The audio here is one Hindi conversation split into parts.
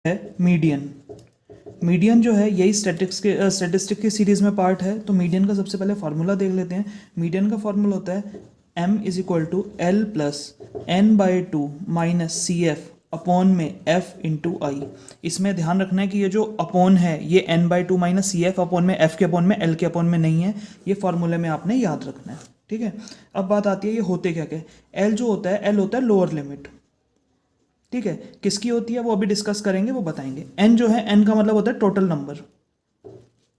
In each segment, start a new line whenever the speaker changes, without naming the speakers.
है मीडियन। मीडियन जो है यही स्टैटिस्टिक की सीरीज़ में पार्ट है। तो मीडियन का सबसे पहले फार्मूला देख लेते हैं। मीडियन का फार्मूला होता है m is equal to L plus N by two minus C F upon में f इंटू आई। इसमें ध्यान रखना है कि ये जो अपॉन है ये n by two minus C F upon में f के अपॉन में l के अपॉन में नहीं है। ये फार्मूले में आपने याद रखना है, ठीक है। अब बात आती है ये होते क्या क्या। l जो होता है l होता है लोअर लिमिट, ठीक है। किसकी होती है वो अभी डिस्कस करेंगे, वो बताएंगे। n जो है n का मतलब होता है टोटल नंबर,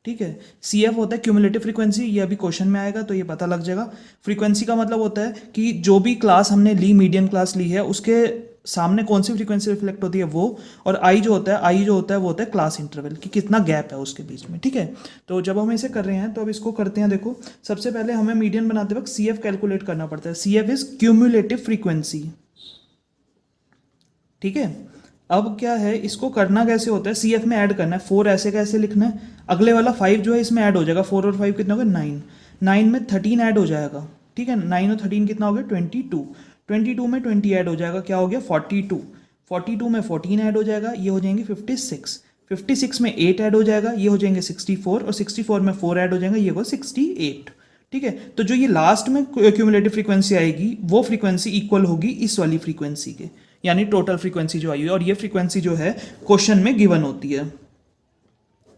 ठीक है। CF होता है क्यूमुलेटिव फ्रीक्वेंसी, ये अभी क्वेश्चन में आएगा तो ये पता लग जाएगा। फ्रीक्वेंसी का मतलब होता है कि जो भी क्लास हमने ली, मीडियन क्लास ली है, उसके सामने कौन सी फ्रीक्वेंसी रिफ्लेक्ट होती है वो। और आई जो होता है वो होता है क्लास इंटरवल, कि कितना गैप है उसके बीच में, ठीक है। तो जब हम इसे कर रहे हैं तो अब इसको करते हैं। देखो सबसे पहले हमें मीडियन बनाते वक्त CF कैलकुलेट करना पड़ता है। CF इज क्यूमुलेटिव फ्रीक्वेंसी, ठीक है। अब क्या है, इसको करना कैसे होता है, CF में ऐड करना है। 4 ऐसे कैसे लिखना है, अगले वाला 5 जो है इसमें ऐड हो जाएगा। 4 और 5 कितना होगा 9, 9 में 13 ऐड हो जाएगा, ठीक है। 9 और 13 कितना हो गया 22, 22 में 20 ऐड हो जाएगा, क्या हो गया 42, 42 में 14 ऐड हो जाएगा, ये हो जाएंगे 56, 56 में 8 ऐड हो जाएगा, ये हो जाएंगे 64, और 64 में 4 ऐड हो जाएंगे, ये होगा 68, ठीक है। तो जो ये लास्ट में क्यूमुलेटिव फ्रीक्वेंसी आएगी वो फ्रीक्वेंसी इक्वल होगी इस वाली फ्रीक्वेंसी के, यानी टोटल फ्रीक्वेंसी जो आई है। और ये फ्रीक्वेंसी जो है क्वेश्चन में गिवन होती है,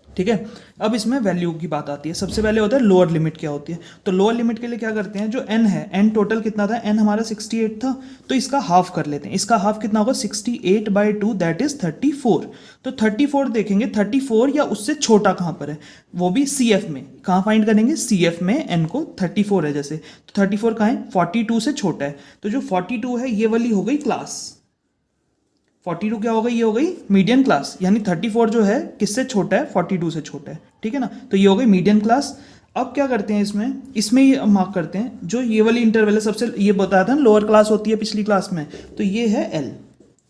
ठीक है। अब इसमें वैल्यू की बात आती है। सबसे पहले होता है लोअर लिमिट क्या होती है। तो लोअर लिमिट के लिए क्या करते हैं, जो n है, n टोटल कितना था, n हमारा 68 था, तो इसका हाफ कर लेते हैं। इसका हाफ कितना होगा 68 बाई 2 दैट इज 34। तो 34 देखेंगे, 34 या उससे छोटा कहाँ पर है, वो भी CF में। कहाँ फाइंड करेंगे, CF में n को 34 है जैसे, तो 34 कहाँ है 42 से छोटा है। तो जो 42 है ये वाली हो गई क्लास, 42 क्या हो गई, ये हो गई मीडियन क्लास। यानी 34 जो है किससे छोटा है, 42 से छोटा है, ठीक है ना। तो ये हो गई मीडियन क्लास। अब क्या करते हैं इसमें ये मार्क करते हैं, जो ये वाली इंटरवल है सबसे, ये बताया था ना लोअर क्लास होती है पिछली क्लास में, तो ये है L,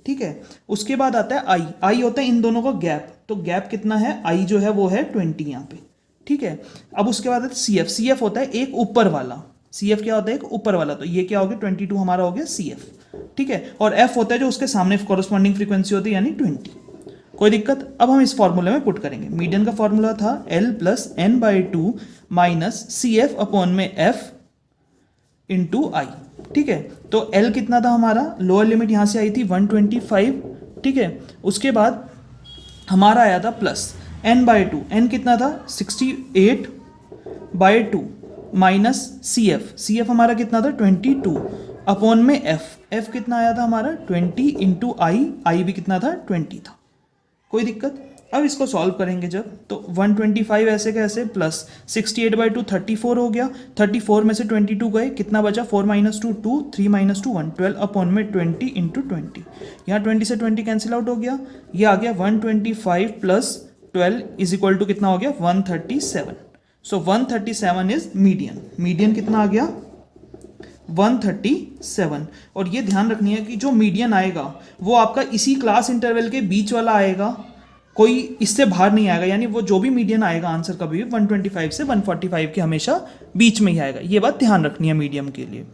ठीक है। उसके बाद आता है I होता है इन दोनों का गैप। तो गैप कितना है, I जो है वो है 20 यहाँ पे, ठीक है। अब उसके बाद आता है CF होता है एक ऊपर वाला। CF क्या होता है, एक ऊपर वाला। तो ये क्या हो गया 22 हमारा हो गया CF, ठीक है। और F होता है जो उसके सामने कॉरस्पॉन्डिंग फ्रीक्वेंसी होती है, यानी 20। कोई दिक्कत। अब हम इस फॉर्मूले में पुट करेंगे। मीडियन का फॉर्मूला था L plus N by two minus CF upon में F इंटू आई, ठीक है। तो L कितना था हमारा, लोअर लिमिट यहां से आई थी 125, ठीक है। उसके बाद हमारा आया था plus n by to, n कितना था 68 बाई टू माइनस CF हमारा कितना था 22 अपॉन में F कितना आया था हमारा 20 इंटू आई भी कितना था 20 था। कोई दिक्कत। अब इसको सॉल्व करेंगे जब, तो 125 ऐसे कैसे, प्लस 68 बाई टू 34 हो गया, 34 में से 22 गए, कितना बचा 4 माइनस 2 2, 3 माइनस 2 1, 12 अपॉन में 20 इंटू 20। यहाँ 20 से 20 कैंसिल आउट हो गया, ये आ गया 125 प्लस 12 इज इक्वल टू कितना हो गया 137। सो 137 इज मीडियन। मीडियन कितना आ गया 137। और ये ध्यान रखनी है कि जो मीडियन आएगा वो आपका इसी क्लास इंटरवल के बीच वाला आएगा, कोई इससे बाहर नहीं आएगा। यानी वो जो भी मीडियन आएगा आंसर कभी भी 125 से 145 के हमेशा बीच में ही आएगा। ये बात ध्यान रखनी है मीडियम के लिए।